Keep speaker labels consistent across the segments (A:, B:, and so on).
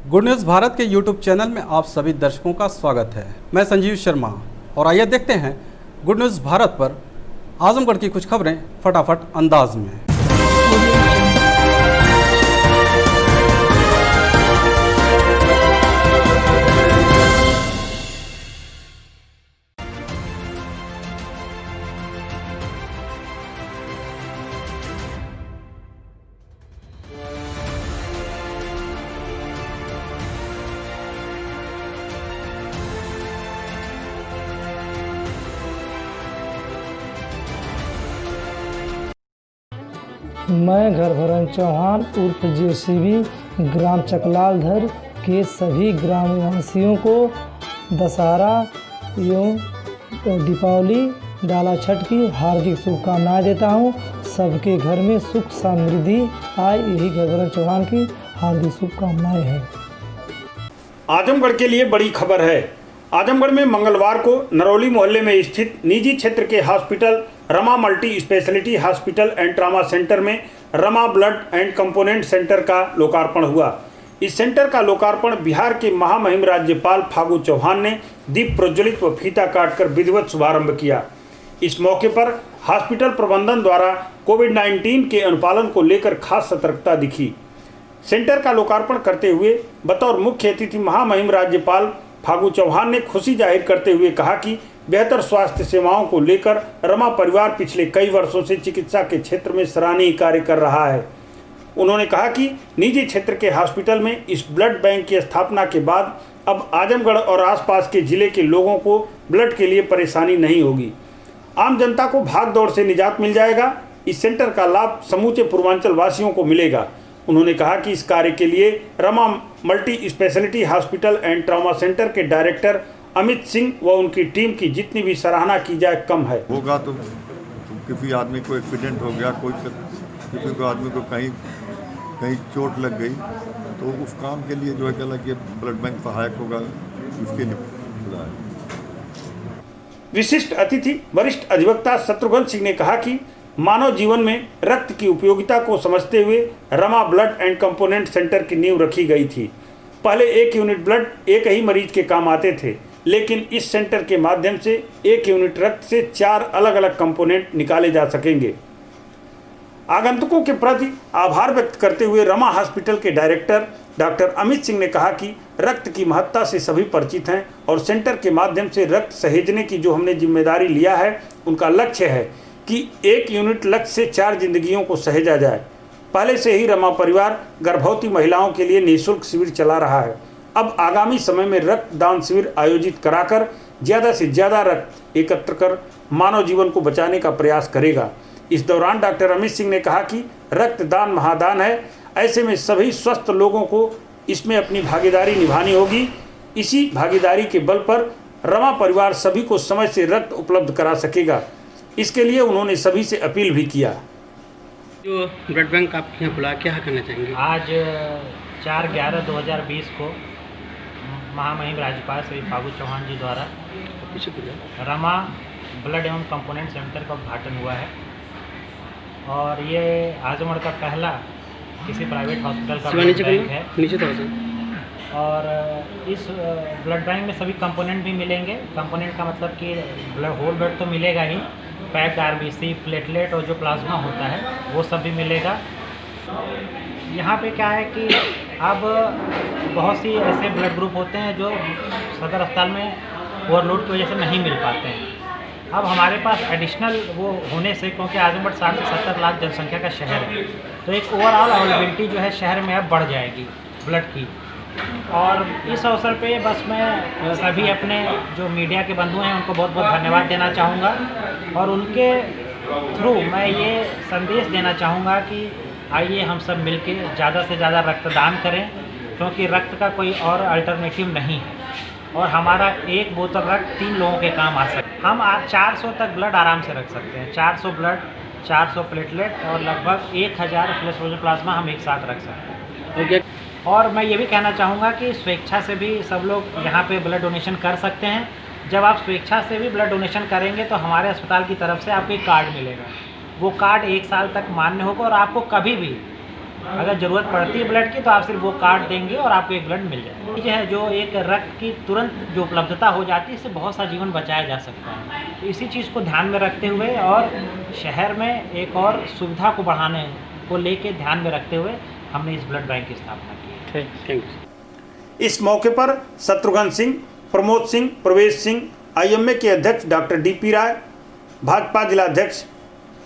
A: Good news Bharat के YouTube channel में आप सभी दर्शकों का स्वागत है। मैं संजीव शर्मा और आइए देखते हैं गुड न्यूज़ भारत पर आजमगढ़ की कुछ खबरें फटाफट अंदाज में।
B: मैं घरभरन चौहान उर्फ जेसीबी ग्राम चकलालधर के सभी ग्रामवासियों को दशहरा एवं दीपावली डाला छठ की हार्दिक शुभकामनाएं देता हूं। सबके घर में सुख समृद्धि आए, यही घरभरन चौहान की हार्दिक शुभकामनाएं हैं।
C: आजमगढ़ के लिए बड़ी खबर है। आजमगढ़ में मंगलवार को नरौली मोहल्ले में स्थित निजी क्षेत्र के hospital Rama multi speciality hospital and trauma centre में Rama blood and component centre का लोकार्पण हुआ। इस सेंटर का लोकार्पण बिहार के महामहिम राज्यपाल फागू चौहान ने दीप प्रज्वलित व फीता काटकर विधिवत शुभारंभ किया। इस मौके पर हॉस्पिटल प्रबंधन द्वारा कोविड-19 के अनुपालन को लेकर खास सतर्कता दिखी। सेंटर का लोकार्पण करते हुए बतौर मुख्य अतिथि महामहिम राज्यपाल फागू चौहान ने खुशी जाहिर करते हुए कहा कि बेहतर स्वास्थ्य सेवाओं को लेकर रमा परिवार पिछले कई वर्षों से चिकित्सा के क्षेत्र में सराहनीय कार्य कर रहा है। उन्होंने कहा कि निजी क्षेत्र के हॉस्पिटल में इस ब्लड बैंक की स्थापना के बाद अब आजमगढ़ और आसपास के जिले के लोगों को ब्लड के लिए परेशानी नहीं होगी। आम जनता को भाग दौड़ से निजात मिल जाएगा। इस सेंटर का लाभ समूचे पूर्वांचल वासियों को मिलेगा। उन्होंने कहा कि इस कार्य के लिए Rama multi speciality hospital and trauma centre के डायरेक्टर अमित सिंह व उनकी टीम की जितनी भी सराहना की जाए कम है।
D: होगा तो किसी आदमी को एक्सीडेंट हो गया, किसी को आदमी को कहीं चोट लग गई तो उस काम के लिए जो है क्या कि ब्लड बैंक सहायक होगा, इसके लिए खुला है।
C: विशिष्ट अतिथि वरिष्ठ अधिवक्ता शत्रुघ्न सिंह ने कहा कि मानव जीवन में रक्त की उपयोगिता को समझते हुए Rama blood and component centre की नींव रखी गई थी। पहले 1 यूनिट ब्लड एक ही मरीज के काम आते थे, लेकिन इस सेंटर के माध्यम से 1 यूनिट रक्त से 4 अलग अलग कंपोनेंट निकाले जा सकेंगे। आगंतुकों के प्रति आभार व्यक्त करते हुए रमा हॉस्पिटल के डायरेक्टर डॉक्टर अमित सिंह ने कहा कि रक्त की महत्ता से सभी परिचित हैं और सेंटर के माध्यम से रक्त सहेजने की जो हमने जिम्मेदारी लिया है, उनका लक्ष्य है कि 1 यूनिट रक्त से 4 जिंदगियों को सहेजा जाए। पहले से ही रमा परिवार गर्भवती महिलाओं के लिए निःशुल्क शिविर चला रहा है। अब आगामी समय में रक्तदान शिविर आयोजित कराकर ज़्यादा से ज़्यादा रक्त एकत्र कर मानव जीवन को बचाने का प्रयास करेगा। इस दौरान डॉक्टर अमित सिंह ने कहा कि रक्तदान महादान है, ऐसे में सभी स्वस्थ लोगों को इसमें अपनी भागीदारी निभानी होगी। इसी भागीदारी के बल पर रमा परिवार सभी को समय से रक्त उपलब्ध करा सकेगा। इसके लिए उन्होंने सभी से अपील भी किया।
E: जो ब्लड बैंक आप यहाँ खुला, क्या करना चाहेंगे?
F: आज 4/11/2020 को महामहिम राज्यपाल श्री फागू चौहान जी द्वारा रमा ब्लड एवं कंपोनेंट सेंटर का उद्घाटन हुआ है और ये आजमगढ़ का पहला किसी प्राइवेट हॉस्पिटल का ब्लड बैंक है।
E: नीचे थोड़ा सा।
F: और इस ब्लड बैंक में सभी कंपोनेंट भी मिलेंगे। कंपोनेंट का मतलब कि होल ब्लड तो मिलेगा ही, पैक्ड आरबीसी, प्लेटलेट और जो प्लाज्मा होता है वो सब भी मिलेगा। यहाँ पे क्या है कि अब बहुत सी ऐसे ब्लड ग्रुप होते हैं जो सदर अस्पताल में ओवरलोड की वजह से नहीं मिल पाते हैं। अब हमारे पास एडिशनल वो होने से, क्योंकि आजमगढ़ 60 से 70 लाख जनसंख्या का शहर है, तो एक ओवरऑल अवेलेबिलिटी जो है शहर में अब बढ़ जाएगी ब्लड की। और इस अवसर पे बस मैं सभी अपने जो मीडिया के बंधु हैं उनको बहुत बहुत धन्यवाद देना चाहूँगा और उनके थ्रू मैं ये संदेश देना चाहूँगा कि आइए हम सब मिलके ज़्यादा से ज़्यादा रक्तदान करें, क्योंकि रक्त का कोई और अल्टरनेटिव नहीं है और हमारा एक बोतल रक्त 3 लोगों के काम आ सकता है। हम आज 400 तक ब्लड आराम से रख सकते हैं। 400 ब्लड, 400 प्लेटलेट और लगभग 1000 फ्लैश प्लाज्मा हम एक साथ रख सकते हैं। और मैं ये भी कहना चाहूँगा कि स्वेच्छा से भी सब लोग यहाँ पे ब्लड डोनेशन कर सकते हैं। जब आप स्वेच्छा से भी ब्लड डोनेशन करेंगे तो हमारे अस्पताल की तरफ से आपको एक कार्ड मिलेगा। वो कार्ड 1 साल तक मान्य होगा और आपको कभी भी अगर ज़रूरत पड़ती है ब्लड की तो आप सिर्फ वो कार्ड देंगे और आपको एक ब्लड मिल जाएगा। जो है जो एक रक्त की तुरंत जो उपलब्धता हो जाती है, इससे बहुत सा जीवन बचाया जा सकता है। तो इसी चीज़ को ध्यान में रखते हुए और शहर में एक और सुविधा को बढ़ाने को लेके ध्यान में रखते हुए हमने इस ब्लड बैंक की स्थापना की।
E: Thank you.
C: इस मौके पर शत्रुघ्न सिंह, प्रमोद सिंह, प्रवेश सिंह, IMA के अध्यक्ष डॉक्टर DP राय, भाजपा जिलाध्यक्ष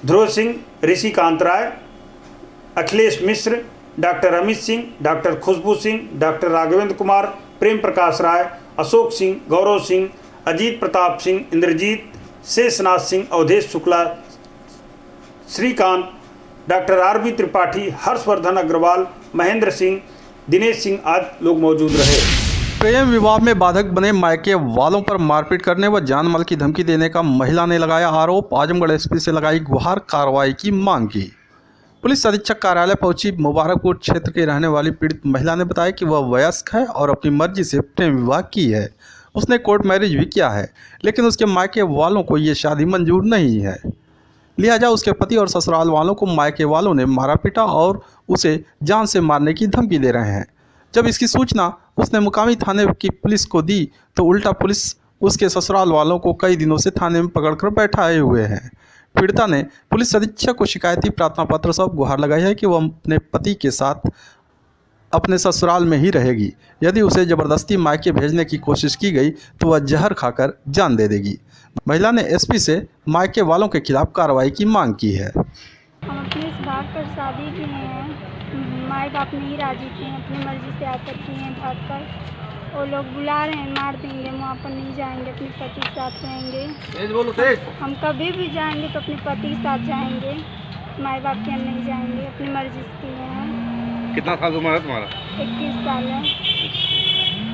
C: ध्रुव सिंह, ऋषिकांत राय, अखिलेश मिश्र, डॉक्टर अमित सिंह, डॉक्टर खुशबू Singh, doctor Raghavendra Kumar, Prem Prakash Rai, Ashok Singh, Gaurav Singh, Ajit Pratap Singh, Indrajit, Sheshnath Singh, Awadhesh Shukla, Shrikant, doctor RB Tripathi, Harshvardhan Agarwal, Mahendra Singh, Dinesh Singh आदि लोग मौजूद रहे।
A: प्रेम विवाह में बाधक बने मायके वालों पर मारपीट करने व जान माल की धमकी देने का महिला ने लगाया आरोप। आजमगढ़ SP से लगाई गुहार, कार्रवाई की मांग की। पुलिस अधीक्षक कार्यालय पहुंची मुबारकपुर क्षेत्र के रहने वाली पीड़ित महिला ने बताया कि वह वयस्क है और अपनी मर्जी से प्रेम विवाह की है। उसने कोर्ट मैरिज भी किया है, लेकिन उसके मायके वालों को ये शादी मंजूर नहीं है। लिहाजा उसके पति और ससुराल वालों को मायके वालों ने मारा पीटा और उसे जान से मारने की धमकी दे रहे हैं। जब इसकी सूचना उसने मुकामी थाने की पुलिस को दी तो उल्टा पुलिस उसके ससुराल वालों को कई दिनों से थाने में पकड़कर बैठाए हुए हैं। पीड़िता ने पुलिस अधीक्षक को शिकायती प्रार्थना पत्र सौंप गुहार लगाई है कि वह अपने पति के साथ अपने ससुराल में ही रहेगी। यदि उसे ज़बरदस्ती मायके भेजने की कोशिश की गई तो वह जहर खाकर जान दे देगी। महिला ने SP से मायके वालों के खिलाफ कार्रवाई की मांग की है।
G: हम अपने इस बात पर शादी किए हैं, माँ बाप नहीं राजी थे, अपनी मर्जी से आकर किए हैं बात पर। वो लोग बुला रहे हैं, मार देंगे, वहाँ पर नहीं जाएंगे, अपने पति के साथ रहेंगे। हम कभी भी जाएंगे तो अपने पति के साथ जाएंगे, माँ बाप के यहाँ नहीं जाएंगे, अपनी मर्जी से किए हैं।
H: कितना साल उम्र है तुम्हारा?
G: 21 साल है।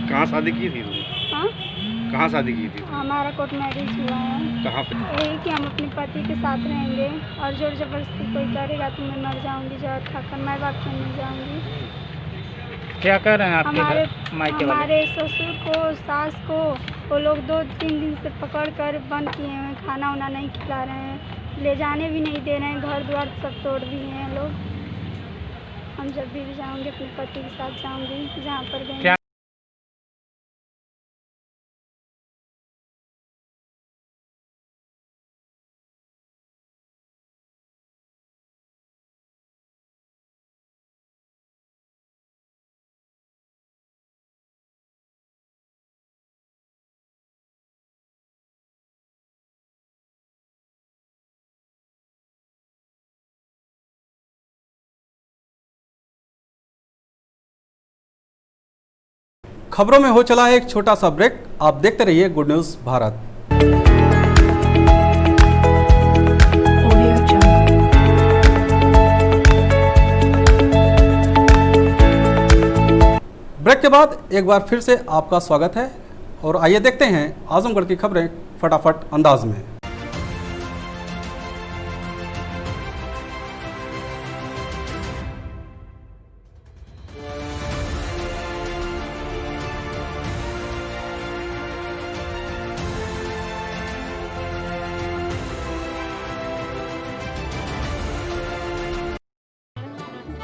H: कहाँ शादी की थी तुमने?
G: हाँ,
H: कहाँ शादी की थी?
G: हमारा कोर्ट मैरिज हुआ है।
H: कहाँ पे?
G: यही कि हम अपने पति के साथ रहेंगे और जोर जबरदस्ती कोई करेगा तो मैं मर जाऊंगी, जहर खाकर, माँ बाप से नहीं जाऊंगी।
F: क्या कर रहे हैं आपके
G: हमारे
F: घर मायके वाले?
G: हमारे ससुर को, सास को वो लोग 2-3 दिन से पकड़ कर बंद किए हैं, खाना वाना नहीं खिला रहे हैं, ले जाने भी नहीं दे रहे हैं, घर द्वार सब तोड़ दिए हैं लोग। हम जब भी जाऊंगे अपने पति के साथ जाऊंगी जहाँ पर गए।
A: खबरों में हो चला है एक छोटा सा ब्रेक। आप देखते रहिए गुड न्यूज़ भारत। ब्रेक के बाद एक बार फिर से आपका स्वागत है और आइए देखते हैं आजमगढ़ की खबरें फटाफट अंदाज में।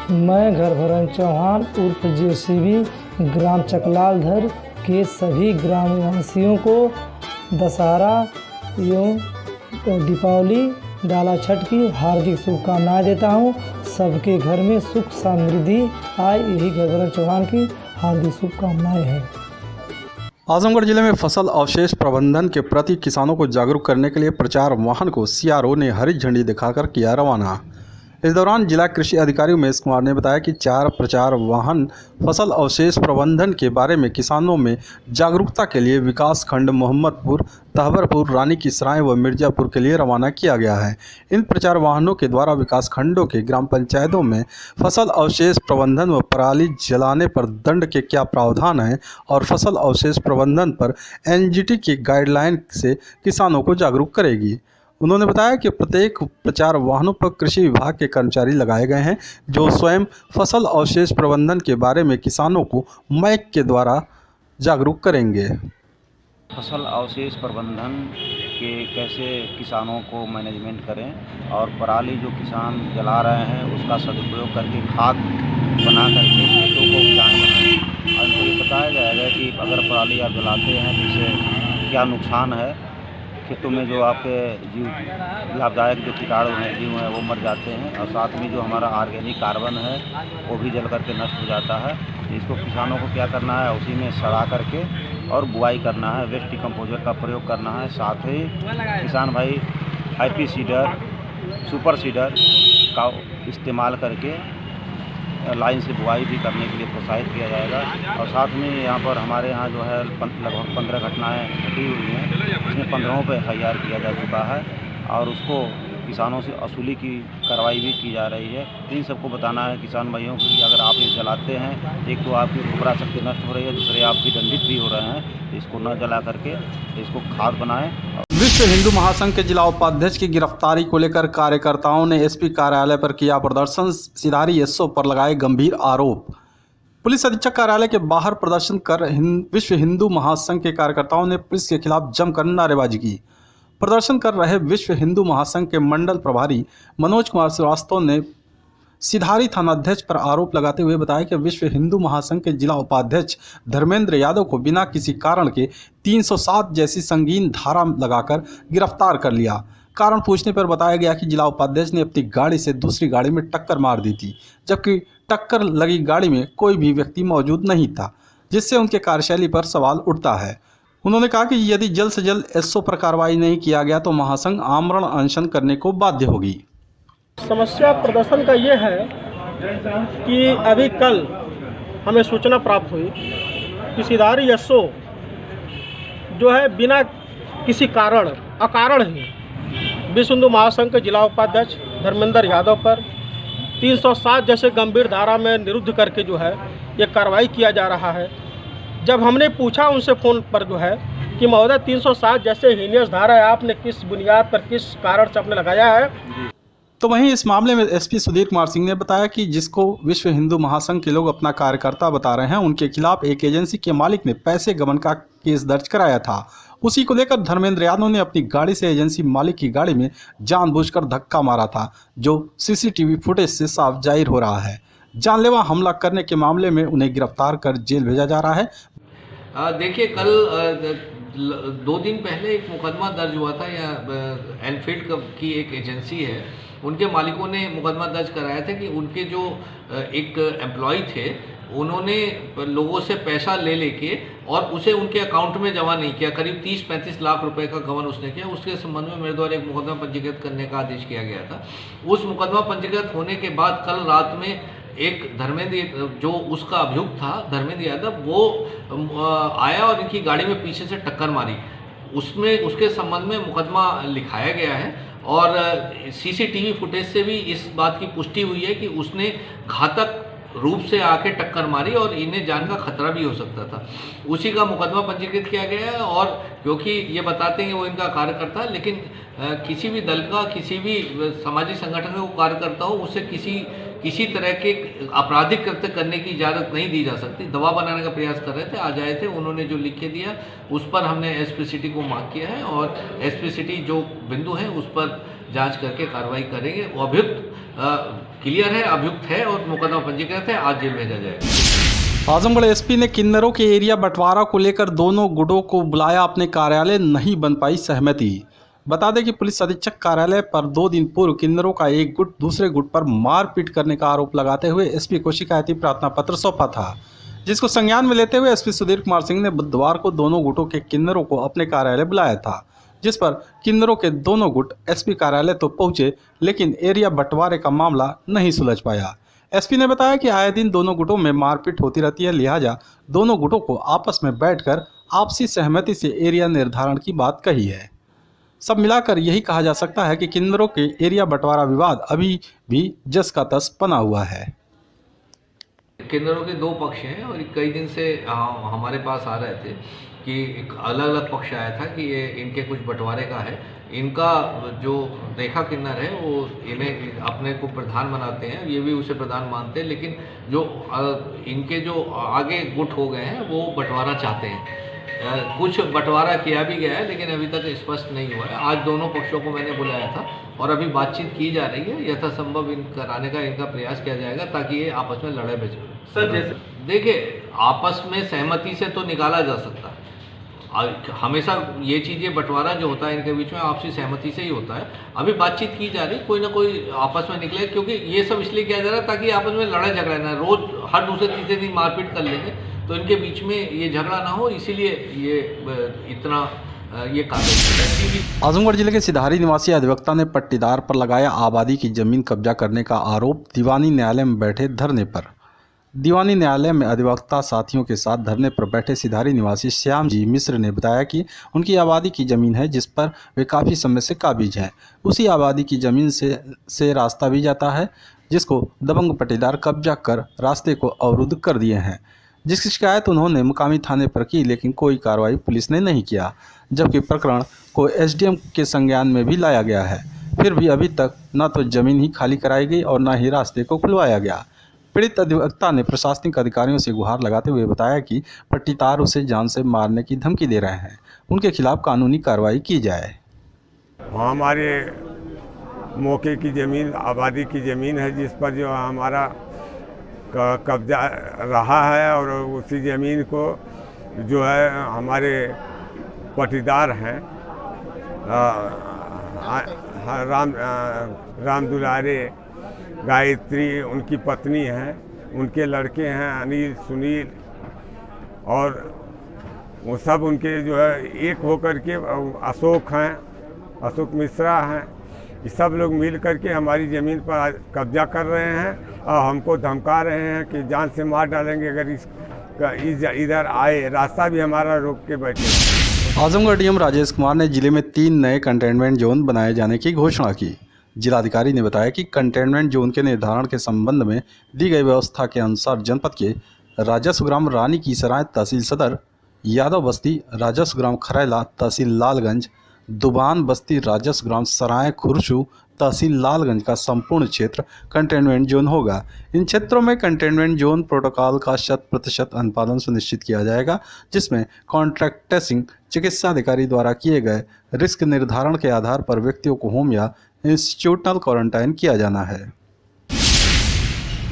B: मैं घरभरन चौहान उर्फ JCB ग्राम चकलालधर के सभी ग्रामवासियों को दशहरा एवं दीपावली डाला छठ की हार्दिक शुभकामनाएं देता हूं। सबके घर में सुख समृद्धि आए, यही घरभरन चौहान की हार्दिक शुभकामनाएं हैं।
A: आजमगढ़ जिले में फसल अवशेष प्रबंधन के प्रति किसानों को जागरूक करने के लिए प्रचार वाहन को CRO ने हरी झंडी दिखाकर किया रवाना। इस दौरान जिला कृषि अधिकारी उमेश कुमार ने बताया कि 4 प्रचार वाहन फसल अवशेष प्रबंधन के बारे में किसानों में जागरूकता के लिए विकास खंड मोहम्मदपुर, तहबरपुर, रानी की सराय व मिर्जापुर के लिए रवाना किया गया है। इन प्रचार वाहनों के द्वारा विकास खंडों के ग्राम पंचायतों में फसल अवशेष प्रबंधन व पराली जलाने पर दंड के क्या प्रावधान हैं और फसल अवशेष प्रबंधन पर NGT की गाइडलाइन से किसानों को जागरूक करेगी। उन्होंने बताया कि प्रत्येक प्रचार वाहनों पर कृषि विभाग के कर्मचारी लगाए गए हैं जो स्वयं फसल अवशेष प्रबंधन के बारे में किसानों को माइक के द्वारा जागरूक करेंगे।
I: फसल अवशेष प्रबंधन के कैसे किसानों को मैनेजमेंट करें और पराली जो किसान जला रहे हैं उसका सदुपयोग करके खाद बना करके खेतों को उपजाएं बनाएं। और उनको ये बताया जाएगा कि अगर पराली आप जलाते हैं तो इससे क्या नुकसान है। खेतों में जो आपके जीव लाभदायक जो कीटाणु हैं जीव हैं वो मर जाते हैं और साथ में जो हमारा ऑर्गेनिक कार्बन है वो भी जल करके नष्ट हो जाता है। इसको किसानों को क्या करना है, उसी में सड़ा करके और बुआई करना है, वेस्ट डिकम्पोजर का प्रयोग करना है। साथ ही किसान भाई हाइपी सीडर, सुपर सीडर का इस्तेमाल करके लाइन से बुआई भी करने के लिए प्रोत्साहित किया जाएगा। और साथ में यहाँ पर हमारे यहाँ जो है लगभग 15 घटनाएँ घटी हुई हैं, इसमें 15 पे FIR किया जा चुका है और उसको किसानों से वसूली की कार्रवाई भी की जा रही है। इन सबको बताना है किसान भाइयों को कि अगर आप ये जलाते हैं, एक तो आपकी उपरा शक्ति नष्ट हो रही है, दूसरे आप भी दंडित भी हो रहे हैं। इसको न जला करके इसको खाद बनाएं।
A: विश्व हिंदू महासंघ के जिला उपाध्यक्ष की गिरफ्तारी को लेकर कार्यकर्ताओं ने SP कार्यालय पर किया प्रदर्शन। सिधारी SO पर लगाए गंभीर आरोप। पुलिस अधीक्षक कार्यालय के बाहर प्रदर्शन कर विश्व हिंदू महासंघ के कार्यकर्ताओं ने पुलिस के खिलाफ जमकर नारेबाजी की। प्रदर्शन कर रहे विश्व हिंदू महासंघ के मंडल प्रभारी मनोज कुमार श्रीवास्तव ने सिधारी थानाध्यक्ष पर आरोप लगाते हुए बताया कि विश्व हिंदू महासंघ के जिला उपाध्यक्ष धर्मेंद्र यादव को बिना किसी कारण के 307 जैसी संगीन धारा लगाकर गिरफ्तार कर लिया। कारण पूछने पर बताया गया कि जिला उपाध्यक्ष ने अपनी गाड़ी से दूसरी गाड़ी में टक्कर मार दी थी, जबकि टक्कर लगी गाड़ी में कोई भी व्यक्ति मौजूद नहीं था, जिससे उनके कार्यशैली पर सवाल उठता है। उन्होंने कहा कि यदि जल्द से जल्द SO पर कार्रवाई नहीं किया गया तो महासंघ आमरण अनशन करने को बाध्य होगी।
J: समस्या प्रदर्शन का ये है कि अभी कल हमें सूचना प्राप्त हुई कि सिधारी SO जो है बिना किसी कारण अकारण ही विश्व हिंदू महासंघ के जिला उपाध्यक्ष धर्मेंद्र यादव पर 307 जैसे गंभीर धारा में निरुद्ध करके जो है ये कार्रवाई किया जा रहा है। जब हमने पूछा उनसे फ़ोन पर जो है कि महोदय 307 जैसे हीनियस धारा है, आपने किस बुनियाद पर किस कारण से आपने लगाया है।
A: तो वहीं इस मामले में SP सुधीर कुमार सिंह ने बताया कि जिसको विश्व हिंदू महासंघ के लोग अपना कार्यकर्ता बता रहे हैं, उनके खिलाफ एक एजेंसी के मालिक ने पैसे गबन का केस दर्ज कराया था। उसी को लेकर धर्मेंद्र यादव ने अपनी गाड़ी से एजेंसी मालिक की गाड़ी में जानबूझकर धक्का मारा था, जो CCTV फुटेज से साफ जाहिर हो रहा है। जानलेवा हमला करने के मामले में उन्हें गिरफ्तार कर जेल भेजा जा रहा है।
K: देखिए, कल 2 दिन पहले एक मुकदमा दर्ज हुआ था। एनफील्ड की एक एजेंसी है, उनके मालिकों ने मुकदमा दर्ज कराया था कि उनके जो एक एम्प्लॉय थे उन्होंने लोगों से पैसा ले लेके और उसे उनके अकाउंट में जमा नहीं किया। करीब 30-35 लाख रुपए का गबन उसने किया। उसके संबंध में मेरे द्वारा एक मुकदमा पंजीकृत करने का आदेश किया गया था। उस मुकदमा पंजीकृत होने के बाद कल रात में एक धर्मेंद्र, जो उसका अभियुक्त था धर्मेंद्र यादव, वो आया और इनकी गाड़ी में पीछे से टक्कर मारी। उसमें उसके संबंध में मुकदमा लिखाया गया है और CCTV फुटेज से भी इस बात की पुष्टि हुई है कि उसने घातक रूप से आके टक्कर मारी और इन्हें जान का खतरा भी हो सकता था। उसी का मुकदमा पंजीकृत किया गया है। और क्योंकि ये बताते हैं कि वो इनका कार्यकर्ता है, लेकिन किसी भी दल का, किसी भी सामाजिक संगठन का कार्यकर्ता हो, उसे किसी तरह के आपराधिक कृत्य करने की इजाज़त नहीं दी जा सकती। दबाव बनाने का प्रयास कर रहे थे, आज आए थे, उन्होंने जो लिख के दिया उस पर हमने SP सिटी को मार्क किया है और SP सिटी जो बिंदु है उस पर जांच करके कार्रवाई करेंगे। वो अभियुक्त क्लियर है, अभियुक्त है और मुकदमा पंजीकृत है, आज जेल भेजा जाएगा।
A: आजमगढ़ SP ने किन्नरों के एरिया बंटवारा को लेकर दोनों गुटों को बुलाया अपने कार्यालय, नहीं बन पाई सहमति। बता दें कि पुलिस अधीक्षक कार्यालय पर 2 दिन पूर्व किन्नरों का एक गुट दूसरे गुट पर मारपीट करने का आरोप लगाते हुए SP को शिकायती प्रार्थना पत्र सौंपा था, जिसको संज्ञान में लेते हुए SP सुधीर कुमार सिंह ने बुधवार को दोनों गुटों के किन्नरों को अपने कार्यालय बुलाया था, जिस पर किन्नरों के दोनों गुट SP कार्यालय तो पहुंचे, लेकिन एरिया बंटवारे का मामला नहीं सुलझ पाया। SP ने बताया कि आए दिन दोनों गुटों में मारपीट होती रहती है, लिहाजा दोनों गुटों को आपस में बैठकर आपसी सहमति से एरिया निर्धारण की बात कही है। सब मिलाकर यही कहा जा सकता है कि किन्नरों के एरिया बंटवारा विवाद अभी भी जस का तस बना हुआ है।
K: किन्नरों के 2 पक्ष हैं और कई दिन से हमारे पास आ रहे थे कि एक अलग अलग पक्ष आया था कि ये इनके कुछ बंटवारे का है। इनका जो रेखा किन्नर है वो इन्हें अपने को प्रधान बनाते हैं, ये भी उसे प्रधान मानते हैं, लेकिन जो इनके जो आगे गुट हो गए हैं वो बंटवारा चाहते हैं। कुछ बंटवारा किया भी गया है, लेकिन अभी तक स्पष्ट नहीं हुआ है। आज दोनों पक्षों को मैंने बुलाया था और अभी बातचीत की जा रही है। यथासंभव कराने का इनका प्रयास किया जाएगा ताकि ये आपस में लड़े बचे।
H: सर जैसे
K: देखिए, आपस में सहमति से तो निकाला जा सकता है। हमेशा ये चीज़ें बंटवारा जो होता है इनके बीच में आपसी सहमति से ही होता है। अभी बातचीत की जा रही, कोई ना कोई आपस में निकले, क्योंकि ये सब इसलिए किया जा रहा है ताकि आपस में लड़ाई झगड़ा ना, रोज हर दूसरे तीसरे दिन मारपीट कर लेंगे तो इनके बीच में ये झगड़ा ना हो, इसीलिए ये इतना ये कार्य।
A: आजमगढ़ जिले के सिधारी निवासी अधिवक्ता ने पट्टीदार पर लगाया आबादी की जमीन कब्जा करने का आरोप दीवानी न्यायालय में बैठे धरने पर। दीवानी न्यायालय में अधिवक्ता साथियों के साथ धरने पर बैठे सिधारी निवासी श्याम जी मिश्र ने बताया कि उनकी आबादी की ज़मीन है जिस पर वे काफ़ी समय से काबिज हैं। उसी आबादी की ज़मीन से रास्ता भी जाता है जिसको दबंग पट्टीदार कब्जा कर रास्ते को अवरुद्ध कर दिए हैं, जिसकी शिकायत उन्होंने मुकामी थाने पर की, लेकिन कोई कार्रवाई पुलिस ने नहीं किया, जबकि प्रकरण को एसडीएम के संज्ञान में भी लाया गया है। फिर भी अभी तक न तो ज़मीन ही खाली कराई गई और न ही रास्ते को खुलवाया गया। पीड़ित अधिवक्ता ने प्रशासनिक अधिकारियों से गुहार लगाते हुए बताया कि पट्टीदार उसे जान से मारने की धमकी दे रहे हैं, उनके खिलाफ कानूनी कार्रवाई की जाए।
L: हमारे मौके की ज़मीन आबादी की ज़मीन है जिस पर जो हमारा कब्जा रहा है और उसी ज़मीन को जो है हमारे पट्टीदार हैं राम दुलारे, गायत्री उनकी पत्नी हैं, उनके लड़के हैं अनिल, सुनील, और वो सब उनके जो है एक होकर के अशोक हैं, अशोक मिश्रा हैं, ये सब लोग मिल करके हमारी ज़मीन पर कब्जा कर रहे हैं और हमको धमका रहे हैं कि जान से मार डालेंगे अगर इधर आए, रास्ता भी हमारा रोक के बैठे।
A: आजमगढ़ डीएम राजेश कुमार ने जिले में 3 नए कंटेनमेंट जोन बनाए जाने की घोषणा की। जिलाधिकारी ने बताया कि कंटेनमेंट जोन के निर्धारण के संबंध में दी गई व्यवस्था के अनुसार जनपद के राजस्व ग्राम रानी की सराय तहसील सदर, यादव बस्ती राजस्व ग्राम खरैला तहसील लालगंज, दुबान बस्ती राजस्व ग्राम सराय खुरशू तहसील लालगंज का संपूर्ण क्षेत्र कंटेनमेंट जोन होगा। इन क्षेत्रों में कंटेनमेंट जोन प्रोटोकॉल का 100% अनुपालन सुनिश्चित किया जाएगा, जिसमें कॉन्ट्रैक्ट ट्रेसिंग चिकित्सा अधिकारी द्वारा किए गए रिस्क निर्धारण के आधार पर व्यक्तियों को होम या इंस्टीट्यूशनल क्वारंटाइन किया जाना है।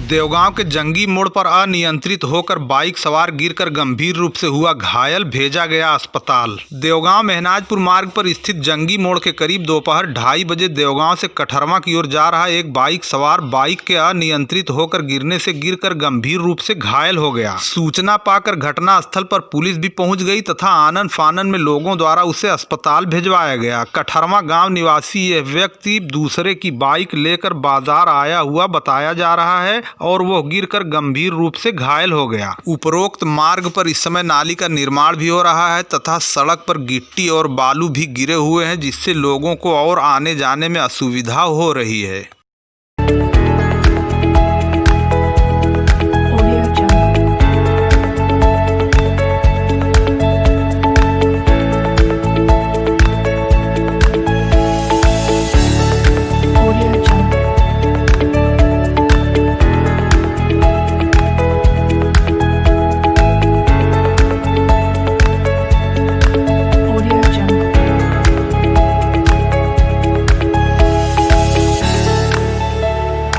M: देवगांव के जंगी मोड़ पर अनियंत्रित होकर बाइक सवार गिरकर गंभीर रूप से हुआ घायल, भेजा गया अस्पताल। देवगांव मेहनाजपुर मार्ग पर स्थित जंगी मोड़ के करीब दोपहर 2:30 बजे देवगांव से कठरमा की ओर जा रहा एक बाइक सवार बाइक के अनियंत्रित होकर गिरने से गिरकर गंभीर रूप से घायल हो गया। सूचना पाकर घटना स्थल पर पुलिस भी पहुंच गई तथा आनन फानन में लोगों द्वारा उसे अस्पताल भिजवाया गया। कठरमा गाँव निवासी यह व्यक्ति दूसरे की बाइक लेकर बाजार आया हुआ बताया जा रहा है और वो गिरकर गंभीर रूप से घायल हो गया। उपरोक्त मार्ग पर इस समय नाली का निर्माण भी हो रहा है तथा सड़क पर गिट्टी और बालू भी गिरे हुए हैं, जिससे लोगों को और आने जाने में असुविधा हो रही है।